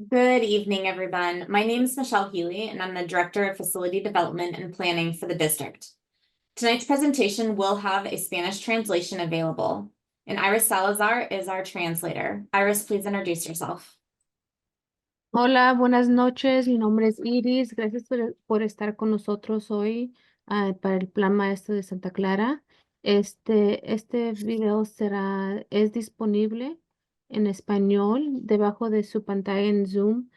Good evening, everyone. My name is Michelle Healy, and I'm the Director of Facility Development and Planning for the district. Tonight's presentation will have a Spanish translation available, and Iris Salazar is our translator. Iris, please introduce yourself. Hola, buenas noches. Mi nombre es Iris. Gracias por estar con nosotros hoy para el Plan Maestro de Santa Clara. Este video es disponible en español debajo de su pantalla en Zoom.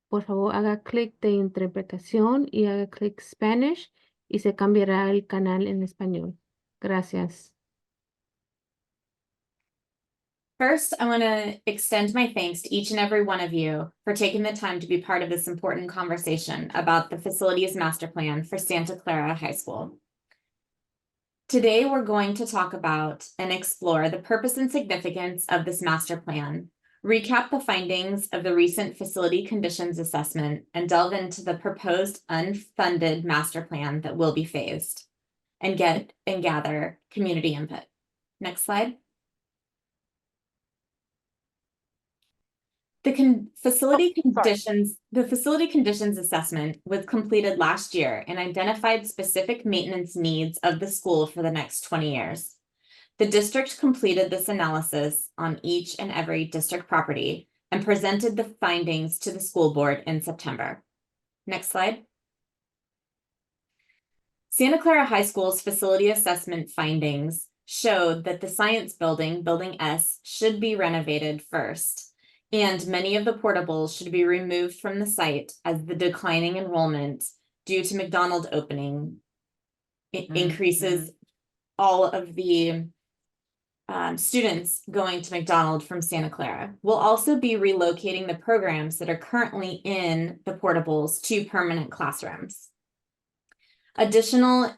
Por favor, haga clic de interpretación y haga clic Spanish y se cambiará el canal en español. Gracias. First, I want to extend my thanks to each and every one of you for taking the time to be part of this important conversation about the Facilities Master Plan for Santa Clara High School. Today, we're going to talk about and explore the purpose and significance of this master plan, recap the findings of the recent facility conditions assessment, and delve into the proposed unfunded master plan that will be phased, and gather community input. Next slide. The facility conditions assessment was completed last year and identified specific maintenance needs of the school for the next 20 years. The district completed this analysis on each and every district property and presented the findings to the school board in September. Next slide. Santa Clara High School's facility assessment findings showed that the science building, Building S, should be renovated first, and many of the portables should be removed from the site as the declining enrollment due to McDonald's opening increases all of the students going to McDonald's from Santa Clara. We'll also be relocating the programs that are currently in the portables to permanent classrooms. Additional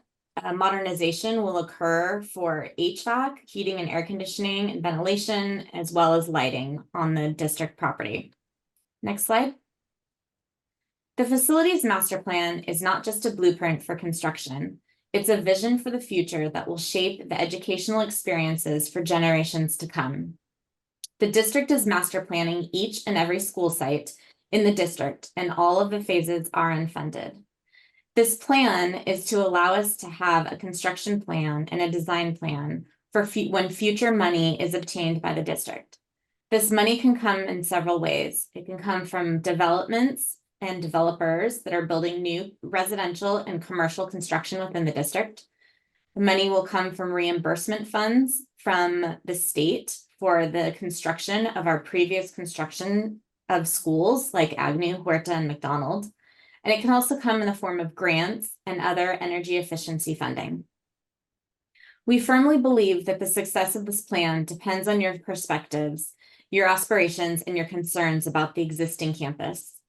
modernization will occur for HVAC, heating and air conditioning, and ventilation, as well as lighting on the district property. Next slide. The facilities master plan is not just a blueprint for construction. It's a vision for the future that will shape the educational experiences for generations to come. The district is master planning each and every school site in the district, and all of the phases are unfunded. This plan is to allow us to have a construction plan and a design plan for when future money is obtained by the district. This money can come in several ways. It can come from developments and developers that are building new residential and commercial construction within the district. The money will come from reimbursement funds from the state for the construction of our previous construction of schools like Agnew, Huerta, and McDonald. And it can also come in the form of grants and other energy efficiency funding. We firmly believe that the success of this plan depends on your perspectives, your aspirations, and your concerns about the existing campus.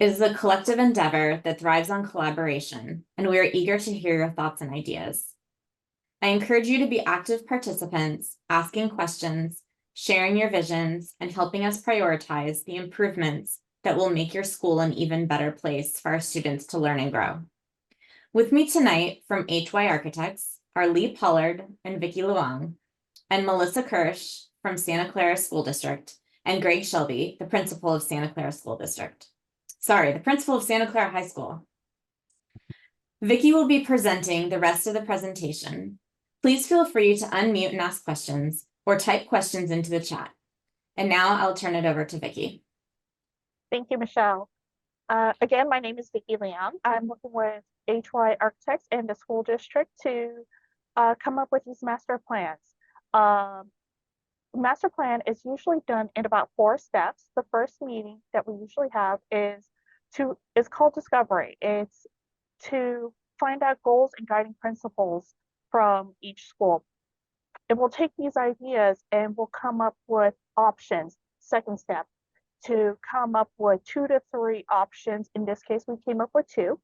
It is a collective endeavor that thrives on collaboration, and we are eager to hear your thoughts and ideas. I encourage you to be active participants, asking questions, sharing your visions, and helping us prioritize the improvements that will make your school an even better place for our students to learn and grow. With me tonight from HY Architects are Lee Pollard and Vicki Luong, and Melissa Kirsch from Santa Clara School District, and Greg Shelby, the principal of Santa Clara School District. Sorry, the principal of Santa Clara High School. Vicki will be presenting the rest of the presentation. Please feel free to unmute and ask questions or type questions into the chat. And now I'll turn it over to Vicki. Thank you, Michelle. Again, my name is Vicki Liang. I'm working with HY Architects and the school district to come up with these master plans. Master plan is usually done in about 4 steps. The first meeting that we usually have is called discovery. It's to find out goals and guiding principles from each school. And we'll take these ideas and we'll come up with options. Second step, to come up with 2 to 3 options. In this case, we came up with 2.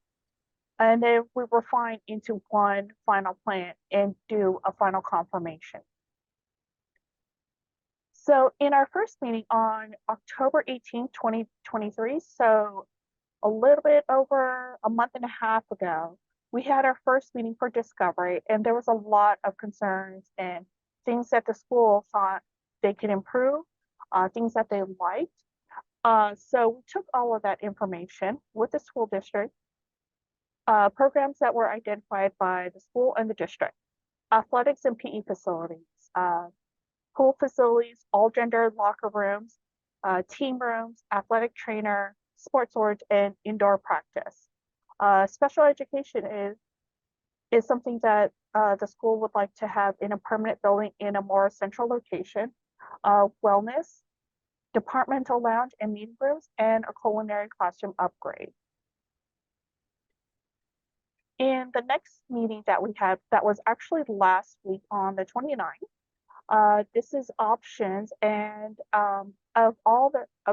And then we refine into one final plan and do a final confirmation. So in our first meeting on October 18, 2023, so a little bit over a month and a half ago, we had our first meeting for discovery, and there was a lot of concerns and things that the school thought they could improve, things that they liked. So we took all of that information with the school district, programs that were identified by the school and the district, athletics and PE facilities, pool facilities, all gender locker rooms, team rooms, athletic trainer, sports org, and indoor practice. Special education is something that the school would like to have in a permanent building in a more central location. Wellness, departmental lounge and meeting rooms, and a culinary classroom upgrade. In the next meeting that we had, that was actually last week on the 29th, this is options, and of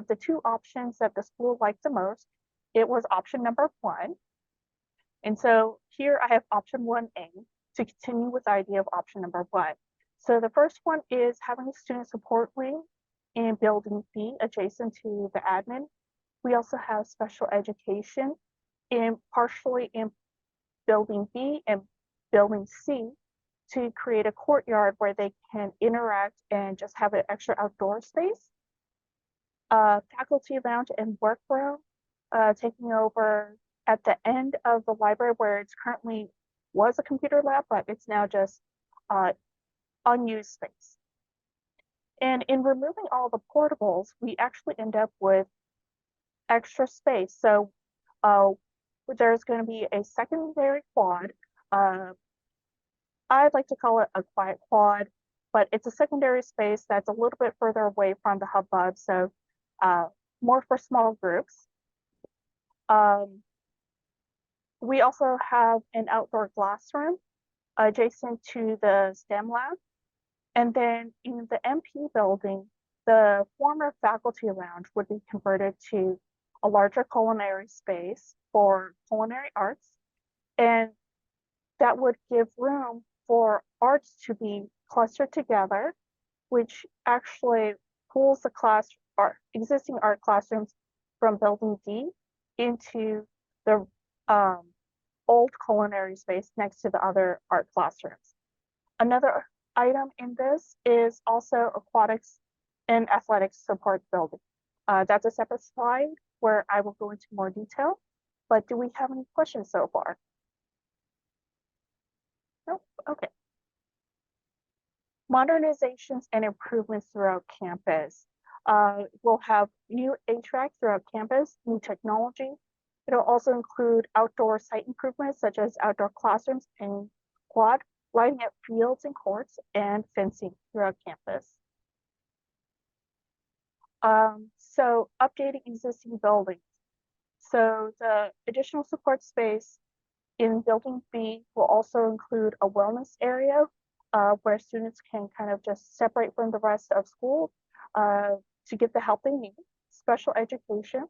the two options that the school liked the most, it was option number 1. And so here I have option 1A to continue with the idea of option number 1. So the first one is having a student support wing in building B adjacent to the admin. We also have special education partially in building B and building C to create a courtyard where they can interact and just have an extra outdoor space. Faculty lounge and workroom, taking over at the end of the library where it's currently was a computer lab, but it's now just unused space. And in removing all the portables, we actually end up with extra space. So there's going to be a secondary quad. I'd like to call it a quiet quad, but it's a secondary space that's a little bit further away from the hubbub, so more for small groups. We also have an outdoor classroom adjacent to the STEM lab. And then in the MP building, the former faculty lounge would be converted to a larger culinary space for culinary arts. And that would give room for arts to be clustered together, which actually pulls the existing art classrooms from building D into the old culinary space next to the other art classrooms. Another item in this is also aquatics and athletics support building. That's a separate slide where I will go into more detail, but do we have any questions so far? Nope, okay. Modernizations and improvements throughout campus. We'll have new HVAC throughout campus, new technology. It'll also include outdoor site improvements such as outdoor classrooms and quad, lighting up fields and courts, and fencing throughout campus. So updating existing buildings. So the additional support space in building B will also include a wellness area where students can kind of just separate from the rest of school to get the help they need, special education,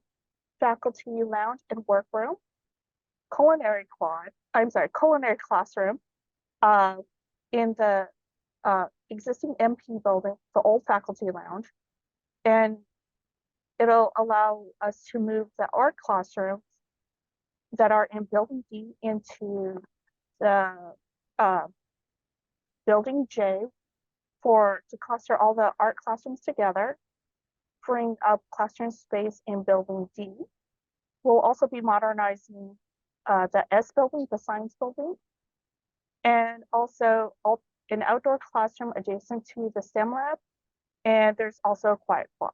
faculty lounge and workroom, culinary classroom in the existing MP building, the old faculty lounge, and it'll allow us to move the art classrooms that are in building D into the building J to cluster all the art classrooms together, freeing up classroom space in building D. We'll also be modernizing the S building, the science building, and also an outdoor classroom adjacent to the STEM lab, and there's also a quiet quad.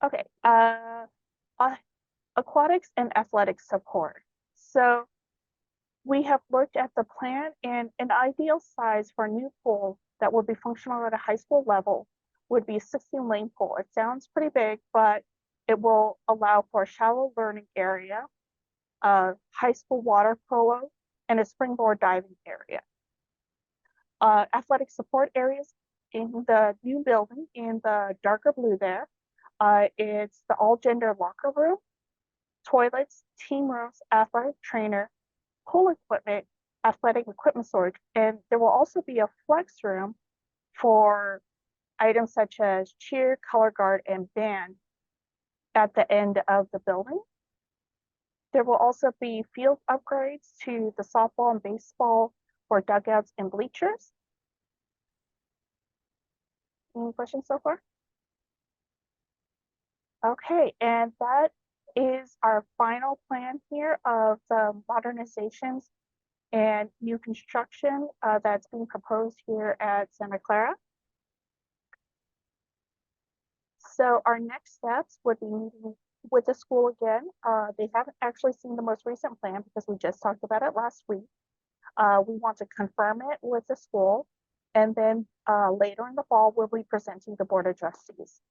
Okay, aquatics and athletic support. So we have looked at the plan, and an ideal size for a new pool that would be functional at a high school level would be a 16-lane pool. It sounds pretty big, but it will allow for a shallow learning area, high school water polo, and a springboard diving area. Athletic support areas in the new building in the darker blue there. It's the all gender locker room, toilets, team rooms, athletic trainer, pool equipment, athletic equipment storage, and there will also be a flex room for items such as cheer, color guard, and band at the end of the building. There will also be field upgrades to the softball and baseball for dugouts and bleachers. Any questions so far? Okay, and that is our final plan here of the modernizations and new construction that's being proposed here at Santa Clara. So our next steps would be meeting with the school again. They haven't actually seen the most recent plan because we just talked about it last week. We want to confirm it with the school, and then later in the fall, we'll be presenting the Board of Trustees.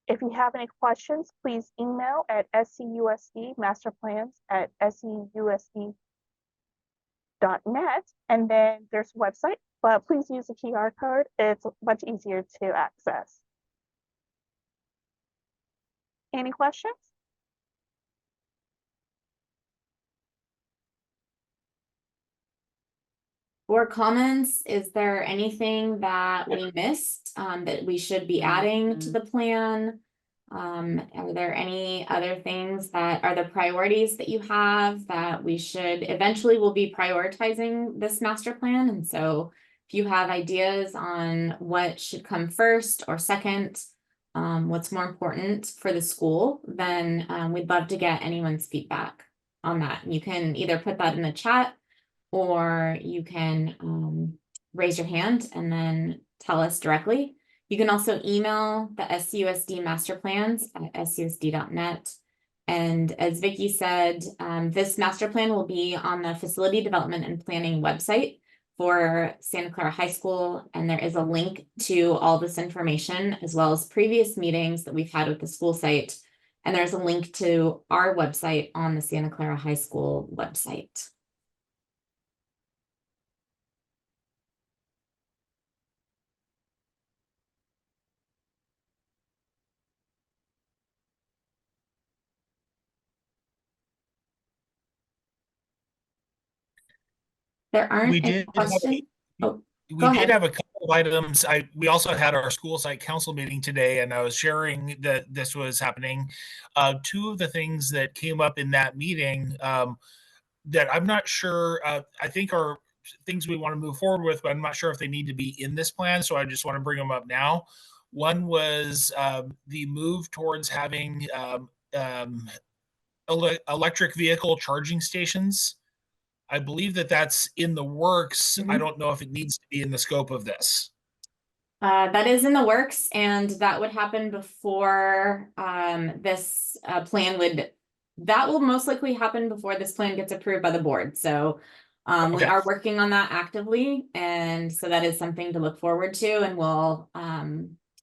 If you have any questions, please email at scusdmasterplans@seusd.net, and then there's a website, but please use the QR code. It's much easier to access. Any questions? Or comments, is there anything that we missed that we should be adding to the plan? Are there any other things that are the priorities that you have that we should eventually will be prioritizing this master plan? And so if you have ideas on what should come first or second, what's more important for the school, then we'd love to get anyone's feedback on that. You can either put that in the chat, or you can raise your hand and then tell us directly. You can also email the SUSD master plans at susd.net. And as Vicky said, this master plan will be on the Facility Development and Planning website for Santa Clara High School. And there is a link to all this information, as well as previous meetings that we've had with the school site. And there's a link to our website on the Santa Clara High School website. There aren't We any did have questions. Oh, we go did ahead. have a couple of items. We also had our school site council meeting today, and I was sharing that this was happening. Two of the things that came up in that meeting that I'm not sure, I think are things we want to move forward with, but I'm not sure if they need to be in this plan. So I just want to bring them up now. One was the move towards having electric vehicle charging stations. I believe that that's in the works. I don't know if it needs to be in the scope of this. That is in the works, and that would happen before this plan would, that will most likely happen before this plan gets approved by the board. So we Okay. are working on that actively, and so that is something to look forward to. And we'll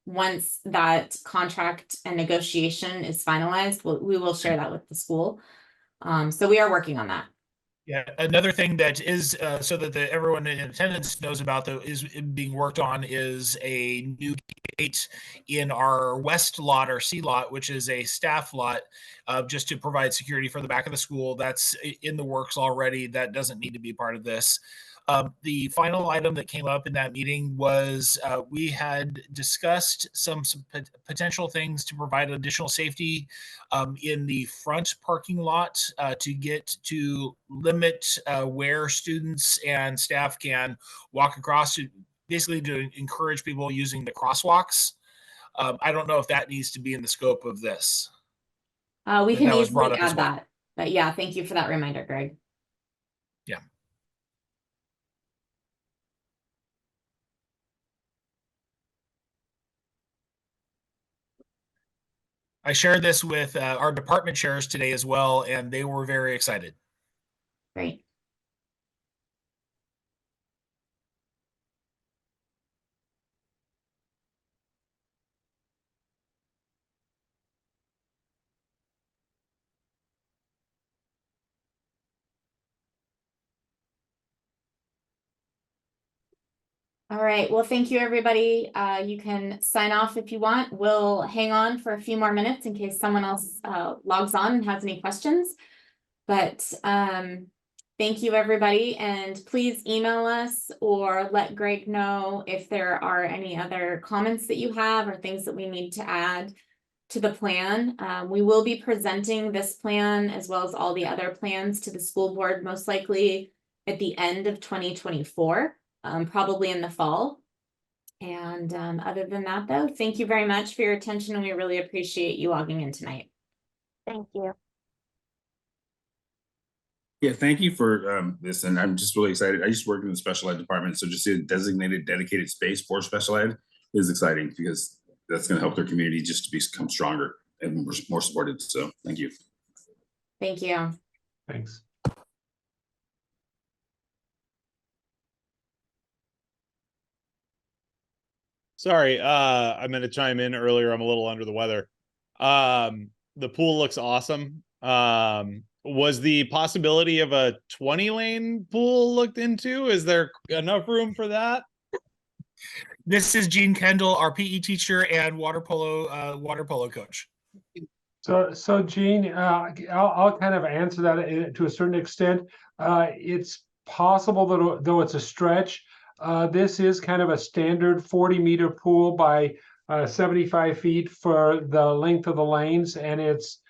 once that contract and negotiation is finalized, we will share that with the school. So we are working on that. Yeah, another thing that is so that everyone in attendance knows about, though, is being worked on is a new gate in our west lot or C lot, which is a staff lot, just to provide security for the back of the school. That's in the works already. That doesn't need to be part of this. The final item that came up in that meeting was we had discussed some potential things to provide additional safety in the front parking lot to limit where students and staff can walk across, to basically to encourage people using the crosswalks. I don't know if that needs to be in the scope of this. We can That was brought easily up as add well. that. But yeah, thank you for that reminder, Greg. Yeah. I shared this with our department chairs today as well, and they were very excited. Great. All right, well, thank you, everybody. You can sign off if you want. We'll hang on for a few more minutes in case someone else logs on and has any questions. But thank you, everybody. And please email us or let Greg know if there are any other comments that you have or things that we need to add to the plan. We will be presenting this plan as well as all the other plans to the school board, most likely at the end of 2024. Probably in the fall. And other than that, though, thank you very much for your attention, and we really appreciate you logging in tonight. Thank you. Yeah, thank you for this, and I'm just really excited. I used to work in the special ed department, so just a designated, dedicated space for special ed is exciting because that's going to help their community just to become stronger and more supported. So, thank you. Thank you. Thanks. Sorry, I meant to chime in earlier. I'm a little under the weather. The pool looks awesome. Was the possibility of a 20-lane pool looked into? Is there enough room for that? This is Gene Kendall, our PE teacher and water polo coach. So Gene, I'll kind of answer that to a certain extent. It's possible that though it's a stretch, this is kind of a standard 40-meter pool by 75 feet for the length of the lanes, and it's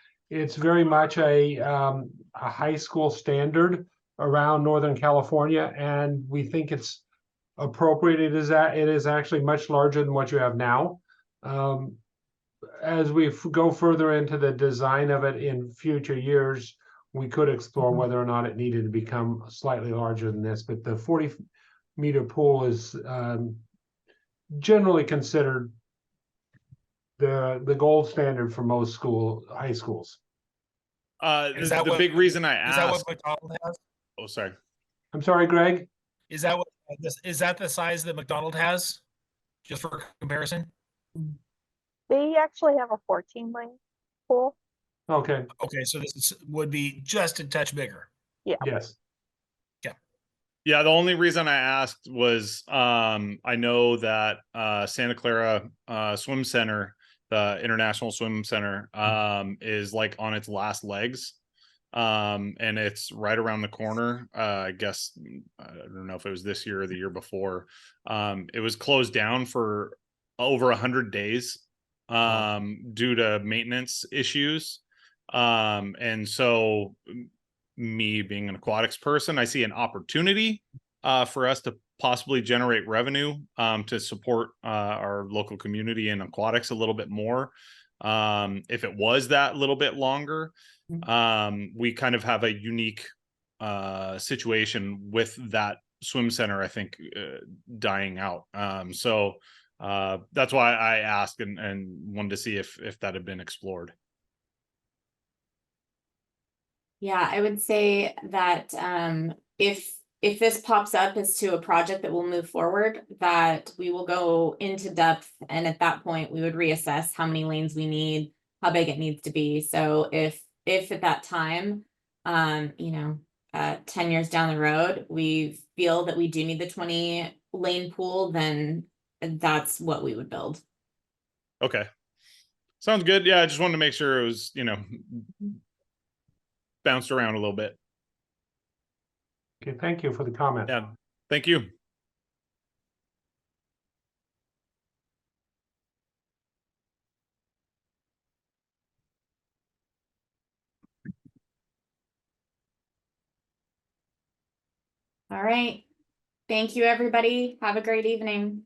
very much a high school standard around Northern California, and we think it's appropriate. It is actually much larger than what you have now. As we go further into the design of it in future years, we could explore whether or not it needed to become slightly larger than this. But the 40-meter pool is generally considered the gold standard for most high schools. Is that The big reason I Is that what asked. McDonald has? Oh, sorry. I'm sorry, Greg. Is that the size that McDonald has? Just for comparison. They actually have a 14-lane pool. Okay. Okay, so would be just a touch bigger. Yes. Yeah, the only reason I asked was I know that Santa Clara Swim Center, the International Swim Center, is like on its last legs. And it's right around the corner. I guess I don't know if it was this year or the year before. It was closed down for over 100 days due to maintenance issues. And so me being an aquatics person, I see an opportunity for us to possibly generate revenue to support our local community in aquatics a little bit more. If it was that little bit longer, we kind of have a unique situation with that swim center, I think, dying out. So that's why I asked and wanted to see if that had been explored. Yeah, I would say that if this pops up as to a project that will move forward, that we will go into depth, and at that point we would reassess how many lanes we need, how big it needs to be. So if at that time, 10 years down the road, we feel that we do need the 20-lane pool, then that's what we would build. Okay. Sounds good. Yeah, I just wanted to make sure it was, bounced around a little bit. Okay. Thank you for the comment. Yeah. Thank you. All right. Thank you, everybody. Have a great evening.